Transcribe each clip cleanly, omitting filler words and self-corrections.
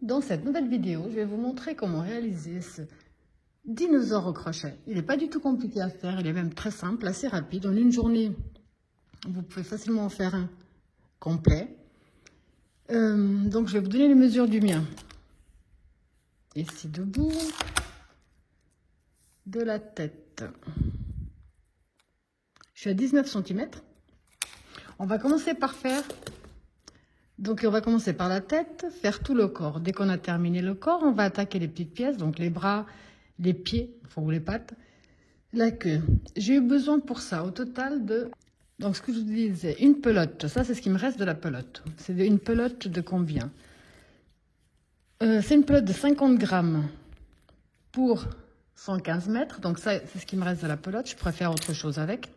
Dans cette nouvelle vidéo, je vais vous montrer comment réaliser ce dinosaure au crochet. Il n'est pas du tout compliqué à faire, il est même très simple, assez rapide. En une journée, vous pouvez facilement en faire un complet. Donc je vais vous donner les mesures du mien. Ici debout, de la tête. Je suis à 19 cm. On va commencer par faire... Donc on va commencer par la tête, faire tout le corps. Dès qu'on a terminé le corps, on va attaquer les petites pièces, donc les bras, les pieds, ou les pattes, la queue. J'ai eu besoin pour ça, au total de... Donc ce que je vous disais, une pelote, ça c'est ce qui me reste de la pelote. C'est une pelote de combien? C'est une pelote de 50 grammes pour 115 mètres, donc ça c'est ce qui me reste de la pelote, je pourrais faire autre chose avec.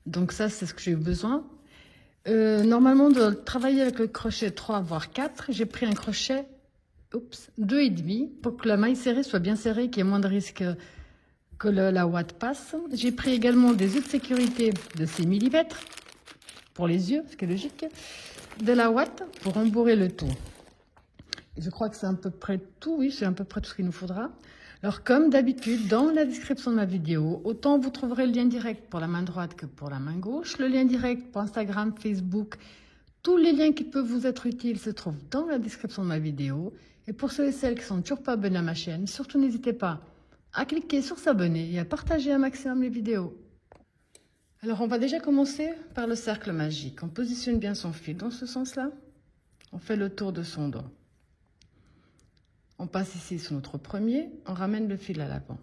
Donc ça c'est ce que j'ai eu besoin. Normalement, de travailler avec le crochet 3 voire 4, j'ai pris un crochet 2,5 pour que la maille serrée soit bien serrée, qu'il y ait moins de risque que la ouate passe. J'ai pris également des yeux de sécurité de 6 mm pour les yeux, ce qui est logique, de la ouate pour embourrer le tout. Je crois que c'est à peu près tout, oui, c'est à peu près tout ce qu'il nous faudra. Alors, comme d'habitude, dans la description de ma vidéo, autant vous trouverez le lien direct pour la main droite que pour la main gauche, le lien direct pour Instagram, Facebook, tous les liens qui peuvent vous être utiles se trouvent dans la description de ma vidéo. Et pour ceux et celles qui ne sont toujours pas abonnés à ma chaîne, surtout n'hésitez pas à cliquer sur s'abonner et à partager un maximum les vidéos. Alors, on va déjà commencer par le cercle magique. On positionne bien son fil dans ce sens-là. On fait le tour de son dos. On passe ici sur notre premier, on ramène le fil à l'avant.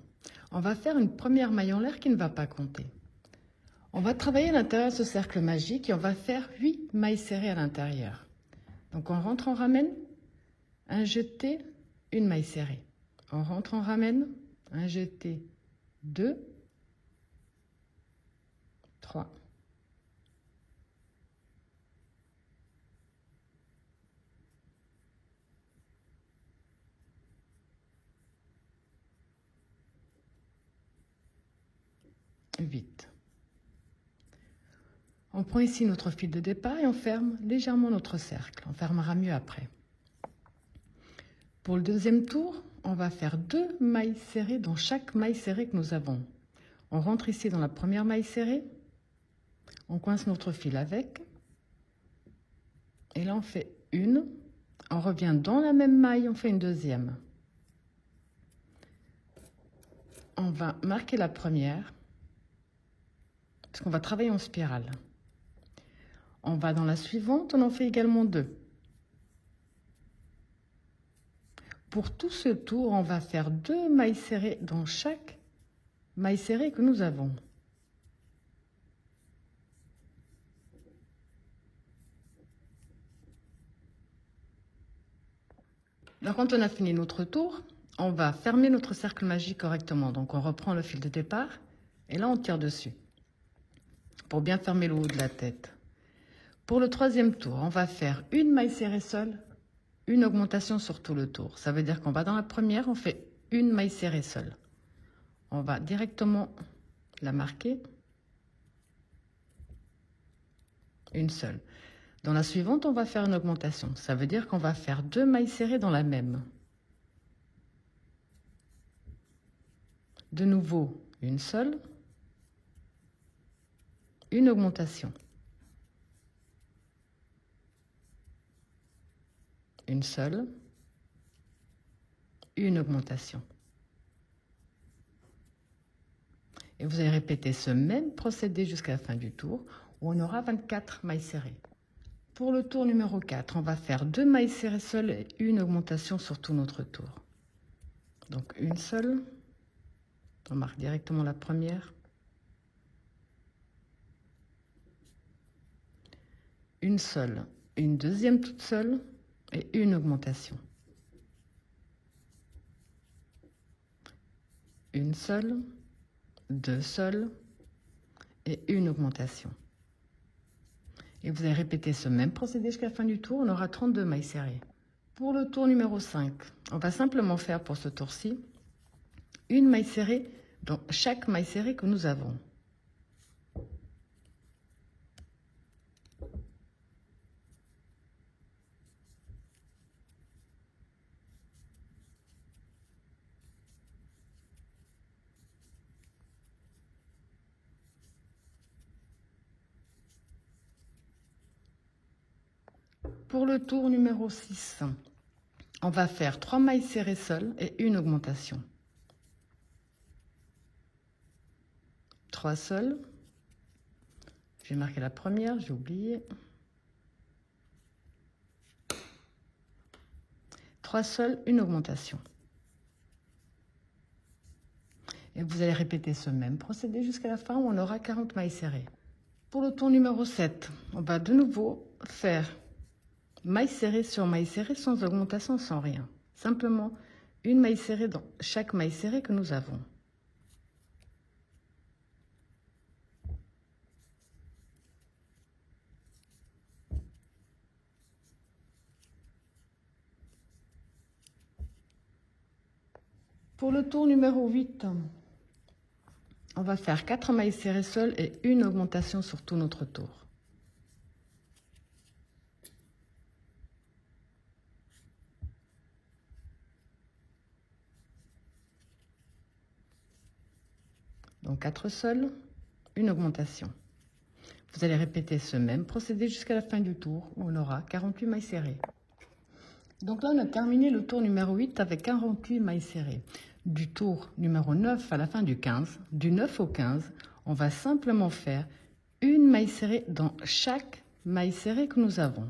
On va faire une première maille en l'air qui ne va pas compter. On va travailler à l'intérieur de ce cercle magique et on va faire 8 mailles serrées à l'intérieur. Donc on rentre, on ramène, un jeté, une maille serrée. On rentre, on ramène, un jeté, 2, 3. 8. On prend ici notre fil de départ et on ferme légèrement notre cercle. On fermera mieux après. Pour le deuxième tour, on va faire 2 mailles serrées dans chaque maille serrée que nous avons. On rentre ici dans la première maille serrée, on coince notre fil avec, et là on fait une, on revient dans la même maille, on fait une deuxième. On va marquer la première, parce qu'on va travailler en spirale. On va dans la suivante, on en fait également 2. Pour tout ce tour, on va faire 2 mailles serrées dans chaque maille serrée que nous avons. Donc, quand on a fini notre tour, on va fermer notre cercle magique correctement. Donc, on reprend le fil de départ et là, on tire dessus pour bien fermer le haut de la tête. Pour le troisième tour, on va faire une maille serrée seule, une augmentation sur tout le tour. Ça veut dire qu'on va dans la première, on fait une maille serrée seule. On va directement la marquer, une seule. Dans la suivante, on va faire une augmentation. Ça veut dire qu'on va faire 2 mailles serrées dans la même. De nouveau, une seule, une augmentation. Une seule, une augmentation. Et vous allez répéter ce même procédé jusqu'à la fin du tour, où on aura 24 mailles serrées. Pour le tour numéro 4, on va faire 2 mailles serrées seules et une augmentation sur tout notre tour. Donc une seule, on marque directement la première. Une seule, une deuxième toute seule et une augmentation. Une seule, 2 seules et une augmentation. Et vous allez répéter ce même procédé jusqu'à la fin du tour, on aura 32 mailles serrées. Pour le tour numéro 5, on va simplement faire pour ce tour-ci une maille serrée dans chaque maille serrée que nous avons. Pour le tour numéro 6, on va faire 3 mailles serrées seules et une augmentation. 3 seules. J'ai marqué la première, j'ai oublié. 3 seules, une augmentation. Et vous allez répéter ce même procédé jusqu'à la fin où on aura 40 mailles serrées. Pour le tour numéro 7, on va de nouveau faire maille serrée sur maille serrée sans augmentation, sans rien. Simplement une maille serrée dans chaque maille serrée que nous avons. Pour le tour numéro 8, on va faire 4 mailles serrées seules et une augmentation sur tout notre tour. Donc 4 seules, une augmentation. Vous allez répéter ce même procédé jusqu'à la fin du tour où on aura 48 mailles serrées. Donc là, on a terminé le tour numéro 8 avec 48 mailles serrées. Du tour numéro 9 à la fin du 15, du 9 au 15, on va simplement faire une maille serrée dans chaque maille serrée que nous avons.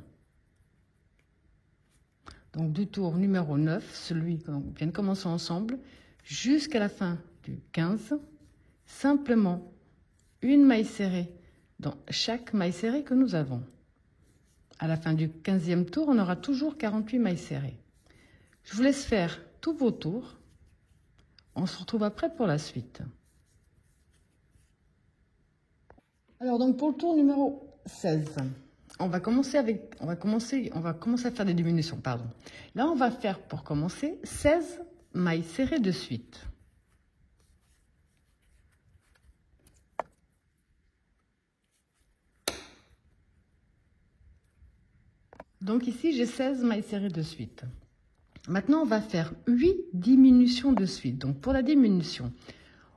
Donc du tour numéro 9, celui qu'on vient de commencer ensemble, jusqu'à la fin du 15, simplement une maille serrée dans chaque maille serrée que nous avons. À la fin du 15e tour, on aura toujours 48 mailles serrées. Je vous laisse faire tous vos tours. On se retrouve après pour la suite. Alors donc pour le tour numéro 16, on va commencer à faire des diminutions, pardon. Là, on va faire pour commencer 16 mailles serrées de suite. Donc ici, j'ai 16 mailles serrées de suite. Maintenant, on va faire 8 diminutions de suite. Donc pour la diminution,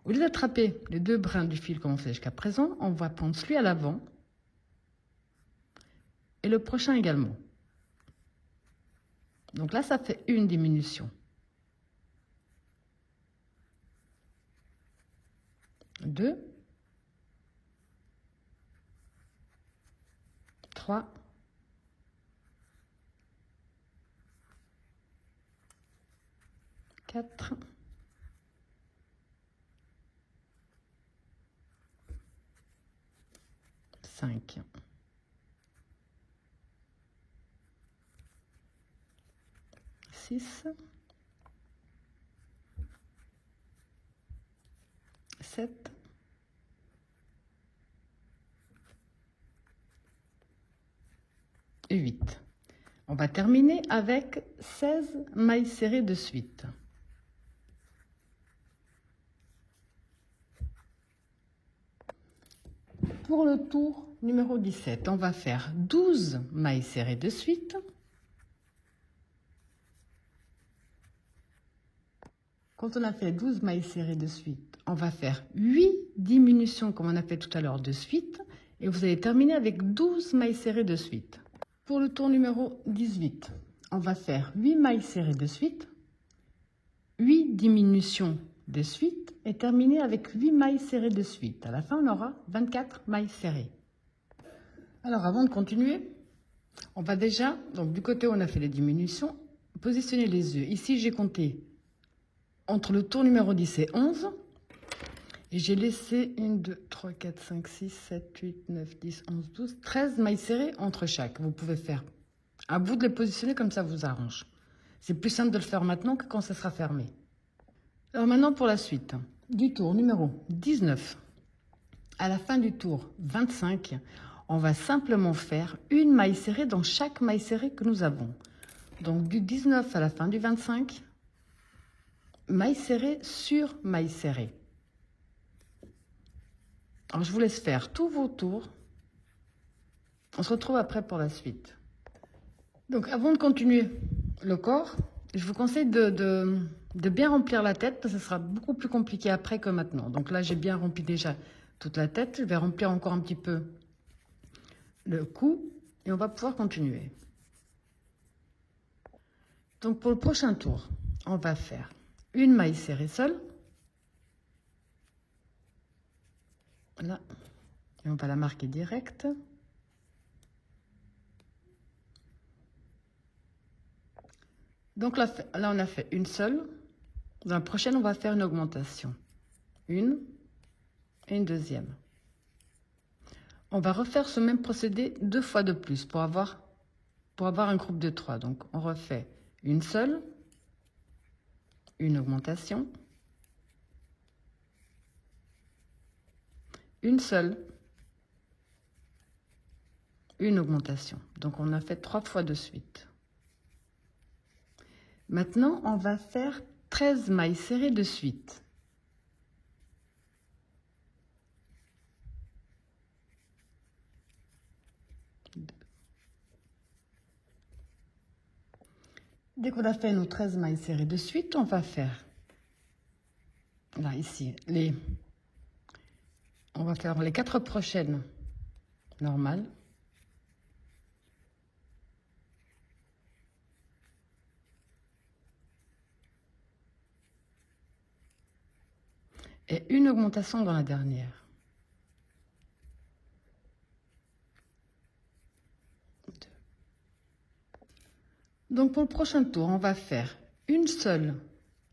au lieu d'attraper les 2 brins du fil comme on fait jusqu'à présent, on va prendre celui à l'avant et le prochain également. Donc là, ça fait une diminution. 2, 3, 4, 5, 6, 7, 8. On va terminer avec 16 mailles serrées de suite. Pour le tour numéro 17, on va faire 12 mailles serrées de suite. Quand on a fait 12 mailles serrées de suite, on va faire 8 diminutions comme on a fait tout à l'heure de suite. Et vous allez terminer avec 12 mailles serrées de suite. Pour le tour numéro 18, on va faire 8 mailles serrées de suite, 8 diminutions de suite et terminer avec 8 mailles serrées de suite. À la fin, on aura 24 mailles serrées. Alors, avant de continuer, on va déjà, donc du côté où on a fait les diminutions, positionner les œufs. Ici, j'ai compté entre le tour numéro 10 et 11. Et j'ai laissé 1, 2, 3, 4, 5, 6, 7, 8, 9, 10, 11, 12, 13 mailles serrées entre chaque. Vous pouvez faire à bout de les positionner comme ça vous arrange. C'est plus simple de le faire maintenant que quand ça sera fermé. Alors maintenant pour la suite. Du tour numéro 19 à la fin du tour 25, on va simplement faire une maille serrée dans chaque maille serrée que nous avons. Donc du 19 à la fin du 25, maille serrée sur maille serrée. Alors je vous laisse faire tous vos tours. On se retrouve après pour la suite. Donc avant de continuer le corps, je vous conseille de bien remplir la tête parce que ce sera beaucoup plus compliqué après que maintenant. Donc là, j'ai bien rempli déjà toute la tête. Je vais remplir encore un petit peu le cou et on va pouvoir continuer. Donc pour le prochain tour, on va faire une maille serrée seule. Là, et on va la marquer direct. Donc là, on a fait une seule. Dans la prochaine, on va faire une augmentation. Une et une deuxième. On va refaire ce même procédé 2 fois de plus pour avoir un groupe de 3. Donc on refait une seule, une augmentation, une seule, une augmentation. Donc on a fait 3 fois de suite. Maintenant, on va faire 13 mailles serrées de suite. Dès qu'on a fait nos 13 mailles serrées de suite, on va faire, là, ici, on va faire les 4 prochaines normales. Et une augmentation dans la dernière. Donc pour le prochain tour, on va faire une seule,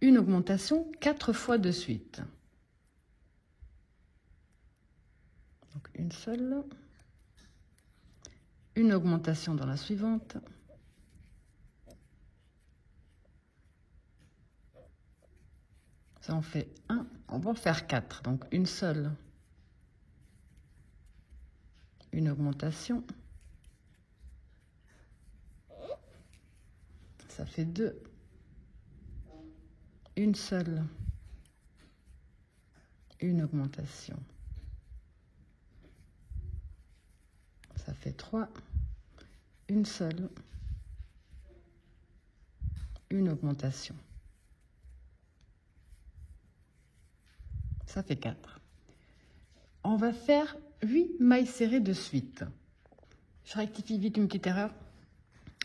une augmentation 4 fois de suite. Donc une seule, une augmentation dans la suivante. Ça en fait 1, on va en faire 4. Donc une seule, une augmentation. Ça fait 2, une seule, une augmentation. Ça fait 3, une seule, une augmentation. Ça fait 4. On va faire 8 mailles serrées de suite. Je rectifie vite une petite erreur.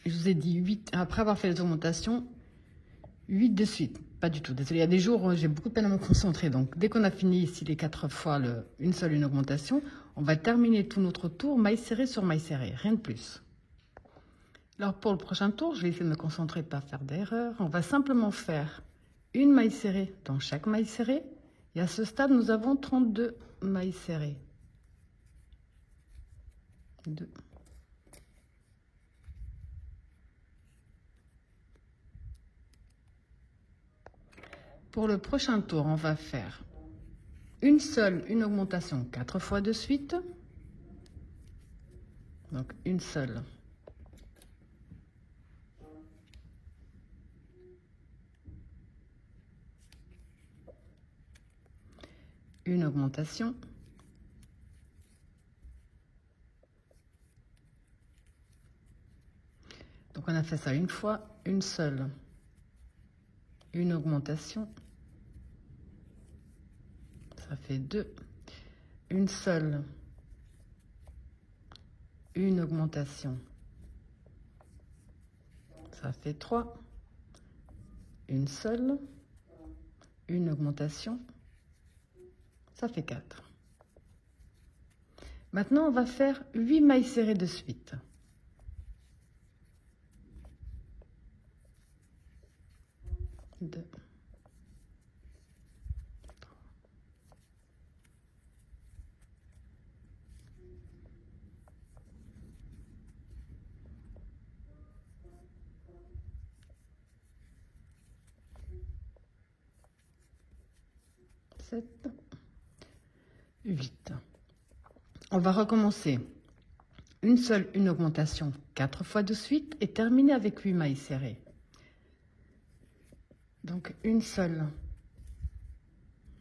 Je vous ai dit 8, après avoir fait les augmentations, 8 de suite. Pas du tout, désolé, il y a des jours où j'ai beaucoup de peine à me concentrer. Donc dès qu'on a fini ici les 4 fois une seule, une augmentation, on va terminer tout notre tour maille serrée sur maille serrée, rien de plus. Alors pour le prochain tour, je vais essayer de me concentrer, pas faire d'erreur. On va simplement faire une maille serrée dans chaque maille serrée. Et à ce stade, nous avons 32 mailles serrées. 2. Pour le prochain tour, on va faire une seule, une augmentation 4 fois de suite. Donc une seule. Une augmentation. Donc on a fait ça une fois, une seule, une augmentation. Ça fait 2, une seule, une augmentation. Ça fait 3, une seule, une augmentation. Ça fait 4. Maintenant, on va faire 8 mailles serrées de suite. 2, 3, 7, 8. On va recommencer une seule, une augmentation 4 fois de suite et terminer avec 8 mailles serrées. Donc une seule,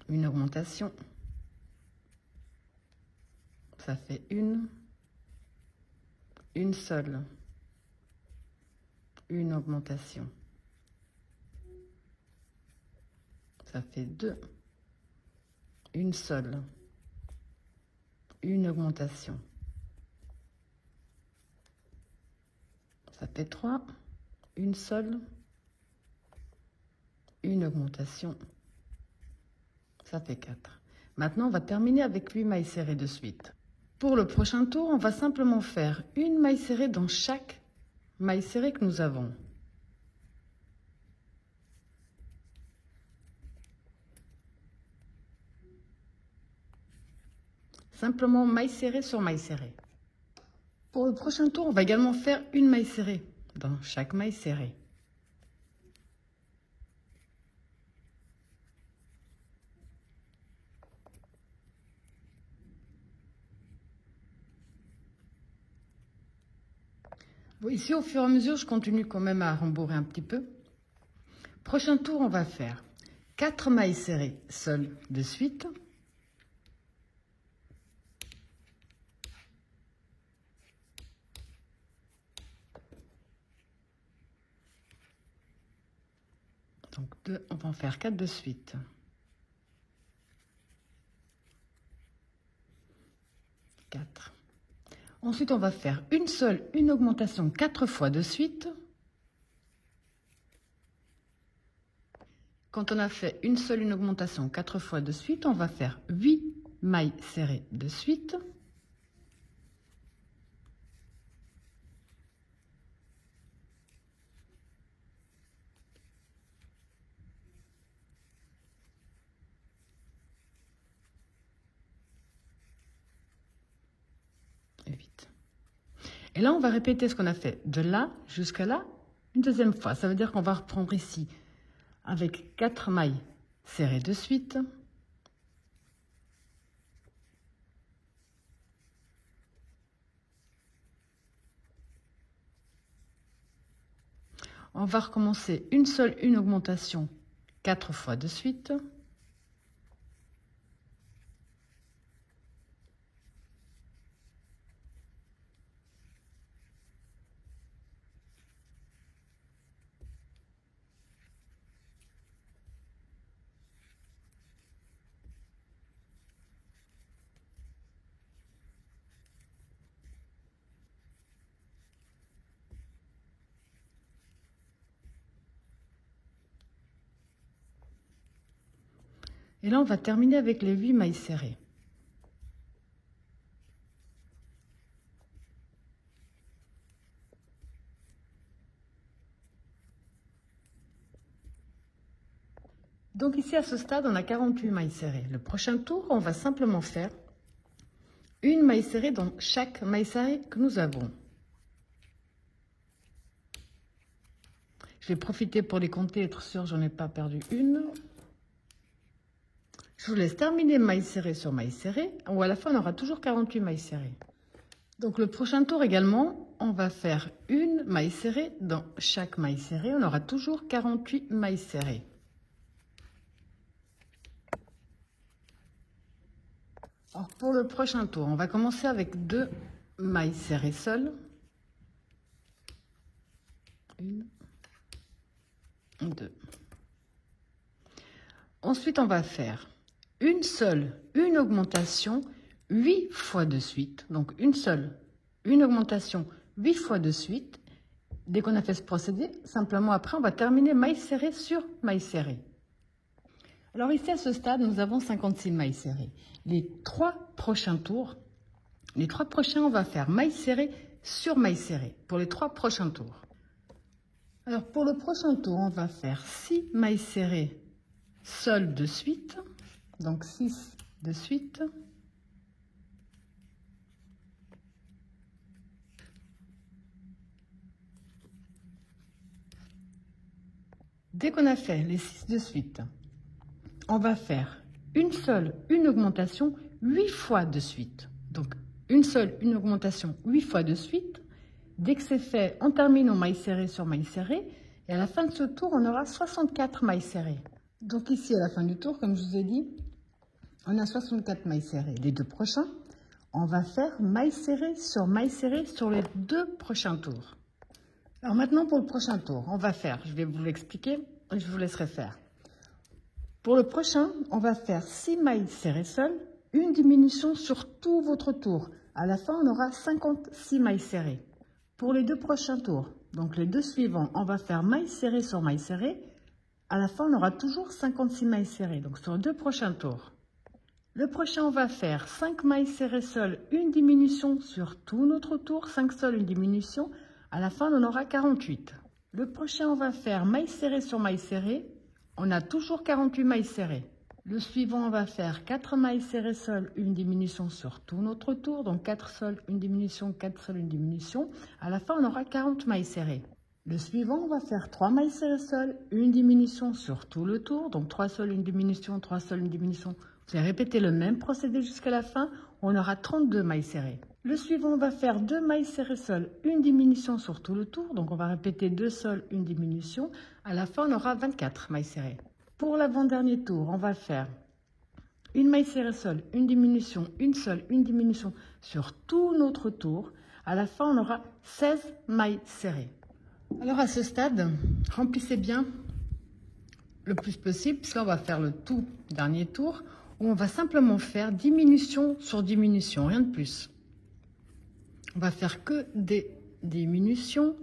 une augmentation. Ça fait une seule, une augmentation. Ça fait 2, une seule, une augmentation. Ça fait 3, une seule, une augmentation, ça fait 4. Maintenant, on va terminer avec 8 mailles serrées de suite. Pour le prochain tour, on va simplement faire une maille serrée dans chaque maille serrée que nous avons. Simplement maille serrée sur maille serrée. Pour le prochain tour, on va également faire une maille serrée dans chaque maille serrée. Bon, ici, au fur et à mesure, je continue quand même à rembourrer un petit peu. Prochain tour, on va faire 4 mailles serrées seules de suite. Donc 2, on va en faire 4 de suite. 4. Ensuite, on va faire une augmentation 4 fois de suite. Quand on a fait une augmentation 4 fois de suite, on va faire 8 mailles serrées de suite. Et là, on va répéter ce qu'on a fait de là jusqu'à là une deuxième fois. Ça veut dire qu'on va reprendre ici avec 4 mailles serrées de suite. On va recommencer une augmentation 4 fois de suite. Et là, on va terminer avec les 8 mailles serrées. Donc ici, à ce stade, on a 48 mailles serrées. Le prochain tour, on va simplement faire une maille serrée dans chaque maille serrée que nous avons. Je vais profiter pour les compter, être sûr j'en ai pas perdu une. Je vous laisse terminer maille serrée sur maille serrée, ou à la fin on aura toujours 48 mailles serrées. Donc le prochain tour également, on va faire une maille serrée dans chaque maille serrée, on aura toujours 48 mailles serrées. Alors pour le prochain tour, on va commencer avec 2 mailles serrées seules. Une, 2. Ensuite, on va faire une augmentation 8 fois de suite. Donc une augmentation 8 fois de suite. Dès qu'on a fait ce procédé, simplement après, on va terminer maille serrée sur maille serrée. Alors ici, à ce stade, nous avons 56 mailles serrées. Les 3 prochains tours, on va faire maille serrée sur maille serrée pour les 3 prochains tours. Alors pour le prochain tour, on va faire 6 mailles serrées seules de suite. Donc 6 de suite. Dès qu'on a fait les 6 de suite, on va faire une augmentation 8 fois de suite. Donc une augmentation 8 fois de suite. Dès que c'est fait, on termine en maille serrée sur maille serrée. Et à la fin de ce tour, on aura 64 mailles serrées. Donc ici, à la fin du tour, comme je vous ai dit, on a 64 mailles serrées. Les 2 prochains, on va faire maille serrée sur les 2 prochains tours. Alors maintenant, pour le prochain tour, on va faire, je vais vous l'expliquer, je vous laisserai faire. Pour le prochain, on va faire 6 mailles serrées seules, une diminution sur tout votre tour. À la fin, on aura 56 mailles serrées. Pour les 2 prochains tours, donc les 2 suivants, on va faire maille serrée sur maille serrée. À la fin, on aura toujours 56 mailles serrées, donc sur 2 prochains tours. Le prochain, on va faire 5 mailles serrées seules, une diminution sur tout notre tour, 5 sols, une diminution. À la fin, on en aura 48. Le prochain, on va faire mailles serrées sur mailles serrées. On a toujours 48 mailles serrées. Le suivant, on va faire 4 mailles serrées seules, une diminution sur tout notre tour. Donc 4 sols, une diminution, 4 sols, une diminution. À la fin, on aura 40 mailles serrées. Le suivant, on va faire 3 mailles serrées seules, une diminution sur tout le tour. Donc 3 sols, une diminution, 3 sols, une diminution. Vous allez répéter le même procédé jusqu'à la fin. On aura 32 mailles serrées. Le suivant, on va faire 2 mailles serrées seules, une diminution sur tout le tour. Donc on va répéter 2 sols, une diminution. À la fin, on aura 24 mailles serrées. Pour l'avant-dernier tour, on va faire une maille serrée seule, une diminution, une seule, une diminution sur tout notre tour. À la fin, on aura 16 mailles serrées. Alors à ce stade, remplissez bien le plus possible, puisqu'on va faire le tout dernier tour, où on va simplement faire diminution sur diminution, rien de plus. On va faire que des diminutions.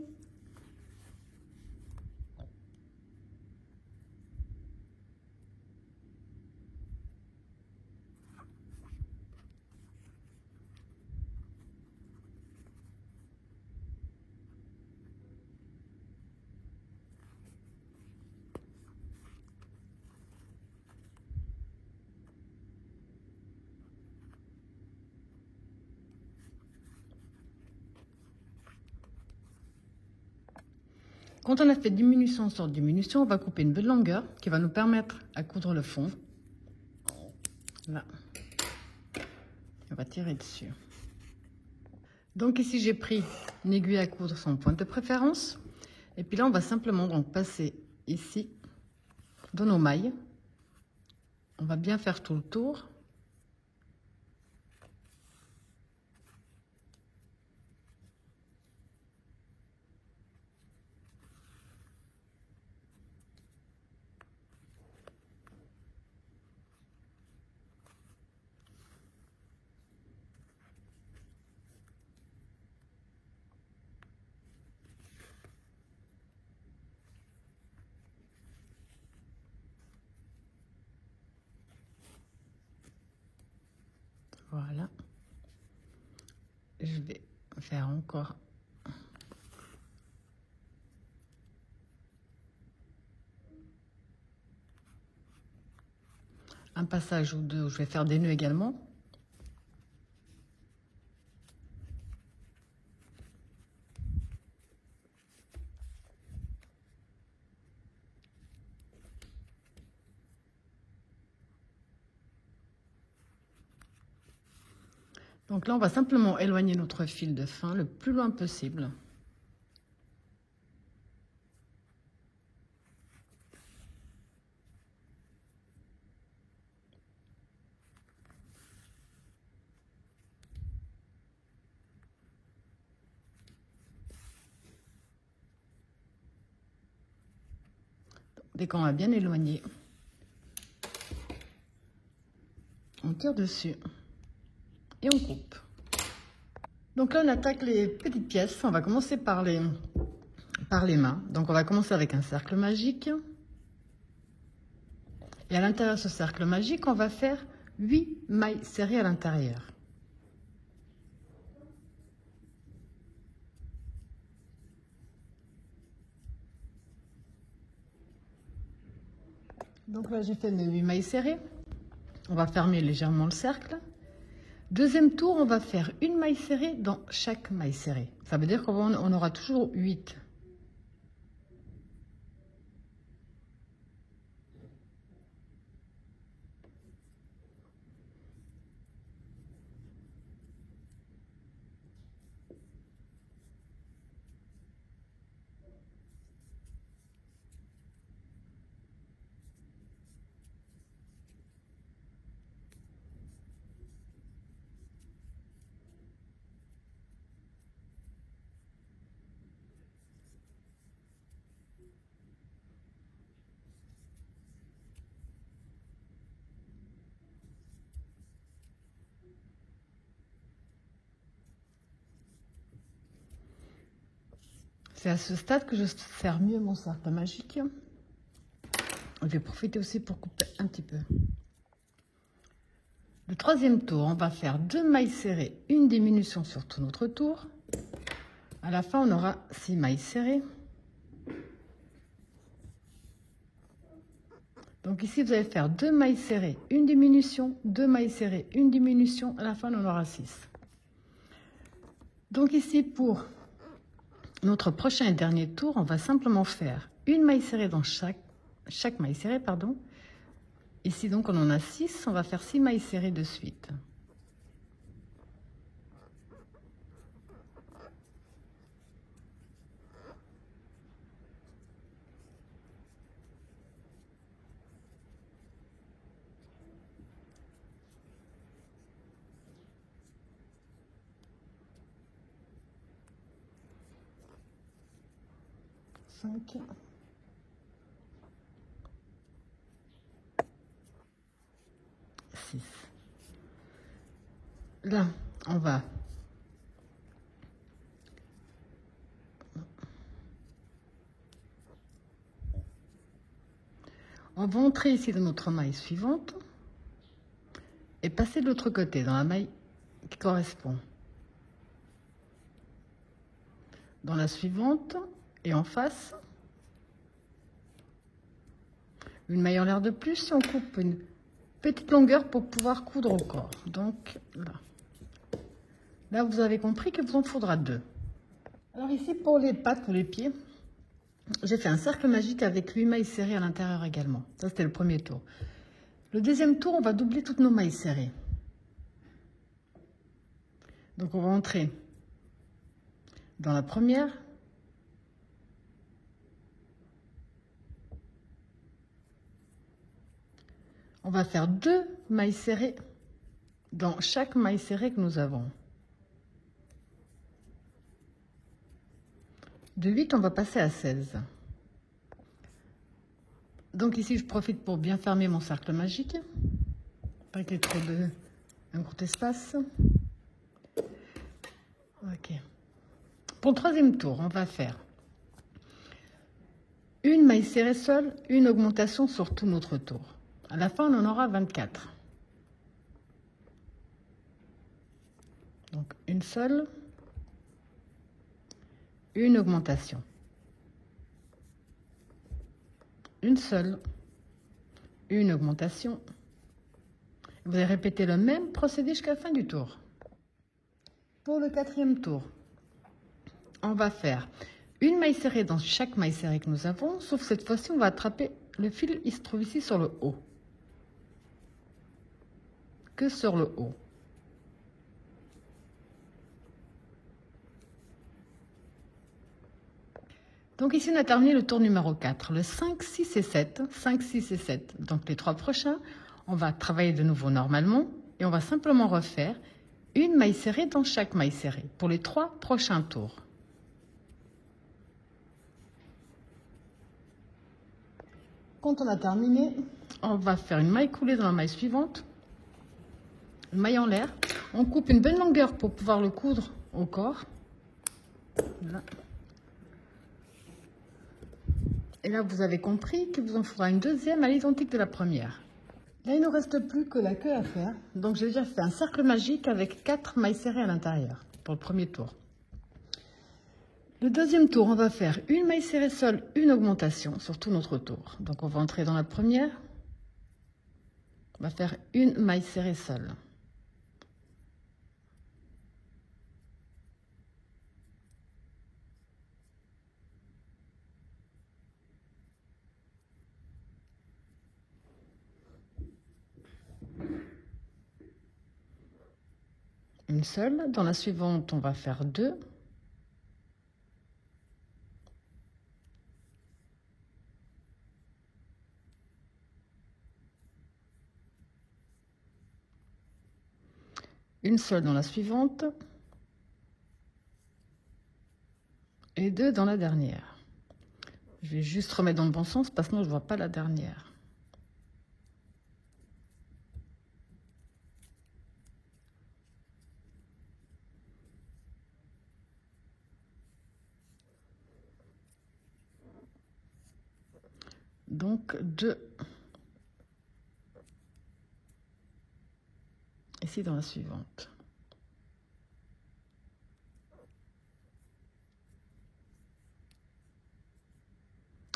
Quand on a fait diminution sur diminution, on va couper une belle longueur qui va nous permettre à coudre le fond. Là. On va tirer dessus. Donc ici, j'ai pris une aiguille à coudre sans pointe de préférence. Et puis là, on va simplement donc passer ici dans nos mailles. On va bien faire tout le tour. Voilà. Je vais faire encore un passage ou deux où je vais faire des nœuds également. Donc là, on va simplement éloigner notre fil de fin le plus loin possible. Dès qu'on a bien éloigné, on tire dessus et on coupe. Donc là, on attaque les petites pièces. On va commencer par les mains. Donc on va commencer avec un cercle magique. Et à l'intérieur de ce cercle magique, on va faire 8 mailles serrées à l'intérieur. Donc là, j'ai fait mes 8 mailles serrées. On va fermer légèrement le cercle. Deuxième tour, on va faire une maille serrée dans chaque maille serrée. Ça veut dire qu'on aura toujours 8. C'est à ce stade que je sers mieux mon cercle magique. Je vais profiter aussi pour couper un petit peu. Le troisième tour, on va faire 2 mailles serrées, une diminution sur tout notre tour. À la fin, on aura 6 mailles serrées. Donc ici, vous allez faire 2 mailles serrées, une diminution, 2 mailles serrées, une diminution. À la fin, on en aura 6. Donc ici, pour notre prochain et dernier tour, on va simplement faire une maille serrée dans chaque maille serrée, pardon. Ici, donc, on en a 6. On va faire 6 mailles serrées de suite. Cinq. 6. Là, on va entrer ici dans notre maille suivante et passer de l'autre côté dans la maille qui correspond. Dans la suivante et en face, une maille en l'air de plus et on coupe une petite longueur pour pouvoir coudre au corps. Donc là, vous avez compris qu'il vous en faudra 2. Alors ici, pour les pattes ou les pieds, j'ai fait un cercle magique avec 8 mailles serrées à l'intérieur également. Ça, c'était le premier tour. Le deuxième tour, on va doubler toutes nos mailles serrées. Donc, on va entrer dans la première. On va faire 2 mailles serrées dans chaque maille serrée que nous avons. De 8, on va passer à 16. Donc ici, je profite pour bien fermer mon cercle magique. Pas qu'il y ait trop un gros espace. Ok. Pour le troisième tour, on va faire une maille serrée seule, une augmentation sur tout notre tour. À la fin, on en aura 24. Donc une seule, une augmentation. Une seule, une augmentation. Vous allez répéter le même procédé jusqu'à la fin du tour. Pour le quatrième tour, on va faire une maille serrée dans chaque maille serrée que nous avons, sauf cette fois-ci, on va attraper le fil, il se trouve ici sur le haut. Que sur le haut. Donc ici, on a terminé le tour numéro 4, le 5, 6 et 7. 5, 6 et 7. Donc les 3 prochains, on va travailler de nouveau normalement et on va simplement refaire une maille serrée dans chaque maille serrée pour les 3 prochains tours. Quand on a terminé, on va faire une maille coulée dans la maille suivante, une maille en l'air. On coupe une bonne longueur pour pouvoir le coudre au corps. Voilà. Et là, vous avez compris qu'il vous en faudra une deuxième à l'identique de la première. Là, il ne nous reste plus que la queue à faire. Donc, j'ai déjà fait un cercle magique avec 4 mailles serrées à l'intérieur pour le premier tour. Le deuxième tour, on va faire une maille serrée seule, une augmentation sur tout notre tour. Donc, on va entrer dans la première. On va faire une maille serrée seule. Une seule. Dans la suivante, on va faire 2. Une seule dans la suivante. Et 2 dans la dernière. Je vais juste remettre dans le bon sens parce que sinon je ne vois pas la dernière. Donc 2 ici dans la suivante.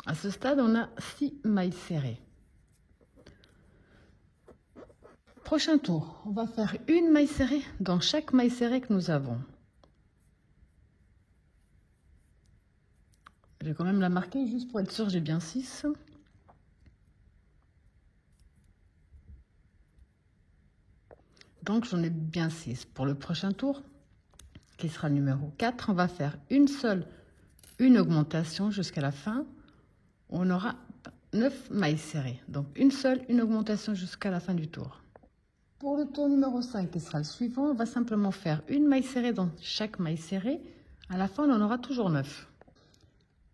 À ce stade, on a 6 mailles serrées. Prochain tour, on va faire une maille serrée dans chaque maille serrée que nous avons. Je vais quand même la marquer juste pour être sûr, j'ai bien 6. Donc j'en ai bien 6. Pour le prochain tour, qui sera le numéro 4, on va faire une augmentation jusqu'à la fin. On aura 9 mailles serrées. Donc une augmentation jusqu'à la fin du tour. Pour le tour numéro 5, qui sera le suivant, on va simplement faire une maille serrée dans chaque maille serrée. À la fin, on en aura toujours 9.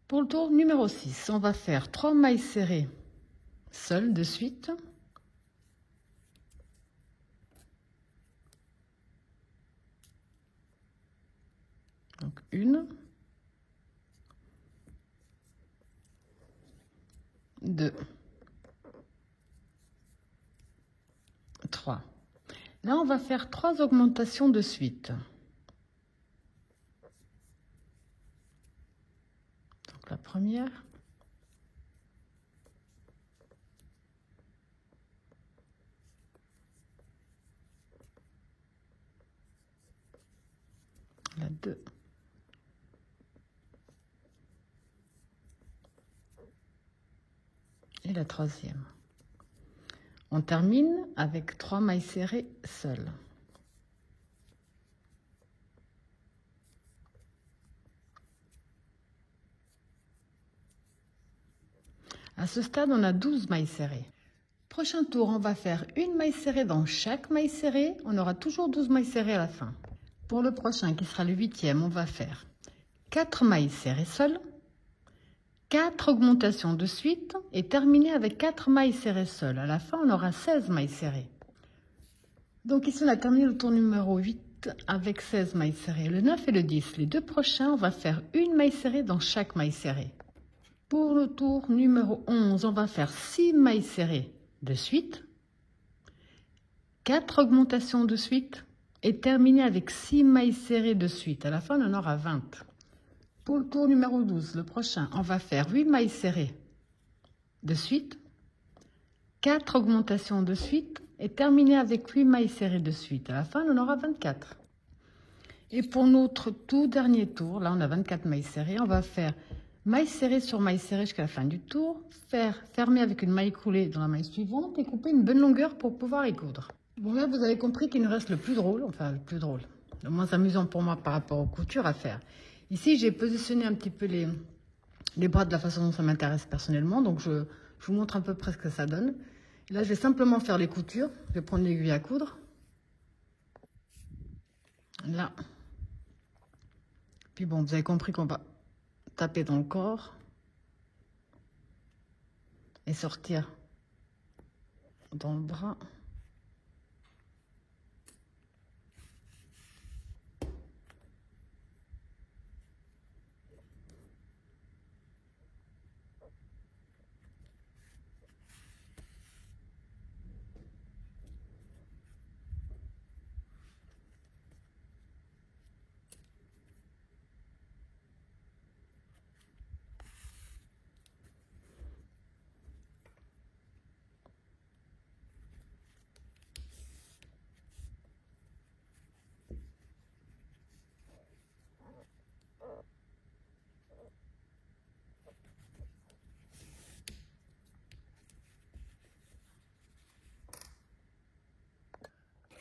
Pour le tour numéro 6, on va faire 3 mailles serrées seules de suite. Donc 1, 2, 3. Là, on va faire 3 augmentations de suite. Donc la première. La 2. Et la troisième. On termine avec 3 mailles serrées seules. À ce stade, on a 12 mailles serrées. Prochain tour, on va faire une maille serrée dans chaque maille serrée. On aura toujours 12 mailles serrées à la fin. Pour le prochain, qui sera le 8e, on va faire 4 mailles serrées seules, 4 augmentations de suite et terminer avec 4 mailles serrées seules. À la fin, on aura 16 mailles serrées. Donc ici, on a terminé le tour numéro 8 avec 16 mailles serrées. Le 9 et le 10, les deux prochains, on va faire une maille serrée dans chaque maille serrée. Pour le tour numéro 11, on va faire 6 mailles serrées de suite, 4 augmentations de suite et terminer avec 6 mailles serrées de suite. À la fin, on en aura 20. Pour le tour numéro 12, le prochain, on va faire 8 mailles serrées de suite, 4 augmentations de suite et terminer avec 8 mailles serrées de suite. À la fin, on en aura 24. Et pour notre tout dernier tour, là on a 24 mailles serrées, on va faire maille serrée sur maille serrée jusqu'à la fin du tour, fermer avec une maille coulée dans la maille suivante et couper une bonne longueur pour pouvoir y coudre. Bon là, vous avez compris qu'il nous reste le plus drôle, enfin le plus drôle, le moins amusant pour moi par rapport aux coutures à faire. Ici, j'ai positionné un petit peu les bras de la façon dont ça m'intéresse personnellement. Donc, je vous montre à peu près ce que ça donne. Et là, je vais simplement faire les coutures. Je vais prendre l'aiguille à coudre. Là. Puis bon, vous avez compris qu'on va taper dans le corps. Et sortir dans le bras.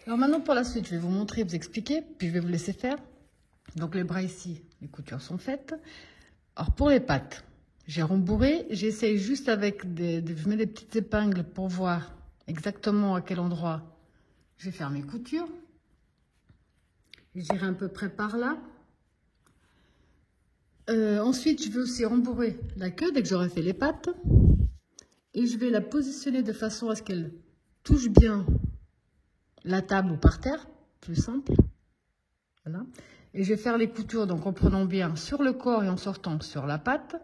Alors maintenant pour la suite, je vais vous montrer, vous expliquer, puis je vais vous laisser faire. Donc les bras ici, les coutures sont faites. Alors pour les pattes, j'ai rembourré, j'essaye juste avec je mets des petites épingles pour voir exactement à quel endroit je vais faire mes coutures. J'irai à peu près par là. Ensuite, je vais aussi rembourrer la queue dès que j'aurai fait les pattes. Et je vais la positionner de façon à ce qu'elle touche bien la table ou par terre, plus simple. Voilà. Et je vais faire les coutures donc en prenant bien sur le corps et en sortant sur la patte.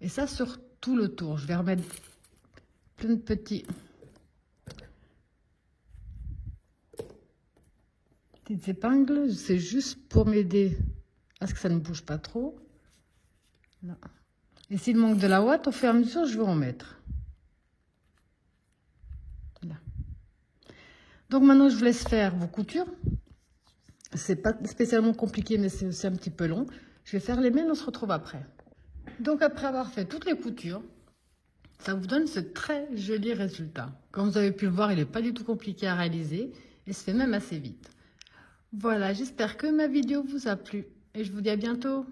Et ça sur tout le tour. Je vais remettre plein de petites épingles. C'est juste pour m'aider à ce que ça ne bouge pas trop. Là. Et s'il manque de la ouate, au fur et à mesure, je vais en mettre. Là. Donc maintenant, je vous laisse faire vos coutures. C'est pas spécialement compliqué, mais c'est aussi un petit peu long. Je vais faire les miennes, on se retrouve après. Donc après avoir fait toutes les coutures, ça vous donne ce très joli résultat. Comme vous avez pu le voir, il n'est pas du tout compliqué à réaliser et se fait même assez vite. Voilà, j'espère que ma vidéo vous a plu et je vous dis à bientôt.